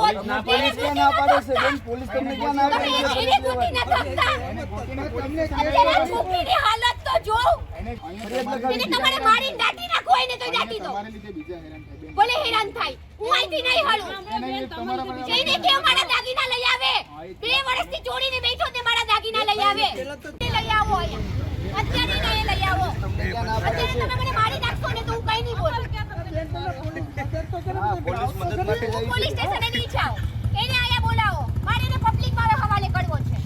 Police ક્યાં ના પાડે છે બેન? પોલીસ તમને ક્યાં ના પાડે છે? એને ગોતી ન થતા. અત્યારે છોકરીની હાલત તો જો. એને તમારે મારીને દાટી નાખો, એને તો દાટી દો. ભલે હેરાન થાય, હું અહીંથી નહીં હળું. જઈને કે મારા દાગીના લઈ આવે. 2 વર્ષથી ચોરીને બેઠો તે મારા દાગીના લઈ આવે. લઈ આવો અહીંયા. અત્યારે નહીં લઈ આવો. અત્યારે તમે મને મારી નાખશો ને તો હું કઈ નહીં બોલું. પોલીસ સ્ટેશને નહીં જાઓ. એને આયા બોલાવો. મારે એને પબ્લિક વાળા હવાલે કરવો છે.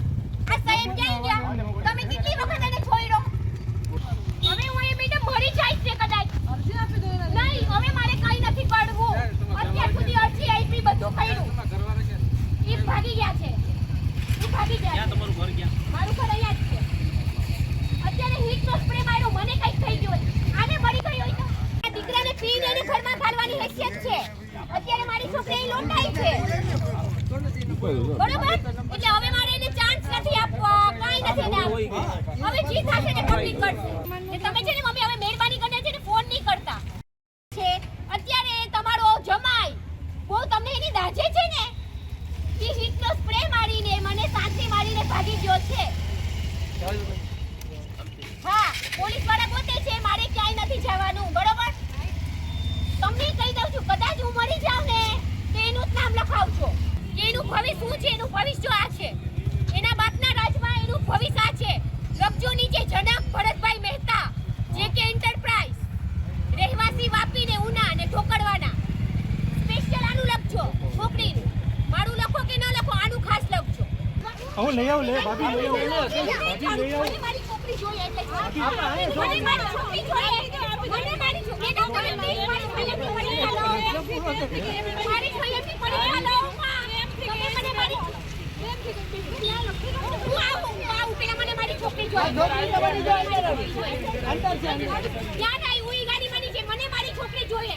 આ સાહેબ ક્યાં ગયા? તમે કેટલી વખત એને છોડ્યો? હવે હું એ મેડમ મરી જાય છે કદાચ. નહીં, હવે મારે કઈ નથી કરવું. અત્યાર સુધી અરજી આપી, બધું કર્યું. એ ભાગી ગયા છે. ક્યાં તમારું ઘર ક્યાં? મારું ઘર અહીંયા જ છે. અત્યારે હીટનો સ્પ્રે માર્યો, મને કઈક થઈ ગયું. આને મરી ગઈ હોય તો આ દીકરાને પીને એને ઘરમાં કાઢવાની હેસિયત છે. અત્યારે મારી છોકરી લોટાઈ છે. બરોબર? એટલે હવે મારે એને ચાન્સ નથી આપવો, કાઈ નથી એને આપવું. હવે જી થશે ને પબ્લિક કરશે. ને તમે છે ને મમ્મી હવે મહેરબાની કરીને છે ને ફોન નહીં કરતા. છે અત્યારે તમારો જમાઈ બહુ તમને એની દાજે છે ને. એ હીટનો સ્પ્રે મારીને મને સાંતી મારીને ભાગી ગયો છે. હા, પોલીસ વાળા પોતે છે, મારે ક્યાંય નથી જવાનું. બરોબર? તમને કહી દઉં છું, કદાચ હું મરી જાઉં ને તો એનું જ નામ લખાવજો. એનું ભવિષ્ય શું છે? એનું ભવિષ્ય આ છે. એના બાપના રાજમાં એનું ભવિષ્ય આ છે. લખજો નીચે જનાબ ભરતભાઈ મહેતા, જેકે એન્ટરપ્રાઇઝ, રહેવાસી વાપી ને ઉના ને ઢોકળવાના. સ્પેશિયલ આનું લખજો છોકરીનું. મારું લખો કે ન લખો, આનું ખાસ લખજો. હું લઈ આવું, લે ભાભી લઈ આવું. મારી છોકરી જોઈએ એટલે મને મારી છોકરી જોઈએ. મને મારી છોકરી ના તમે પ્લીઝ મારી ફેમિલી પડી હાલો. મારી ફેમિલી પડી હાલો. તમે મને મારી હું આવું પેલા મને મારી છોકરી જોઈએ. ક્યાં આવી? હું ગાડી બની છે, મને મારી છોકરી જોઈએ.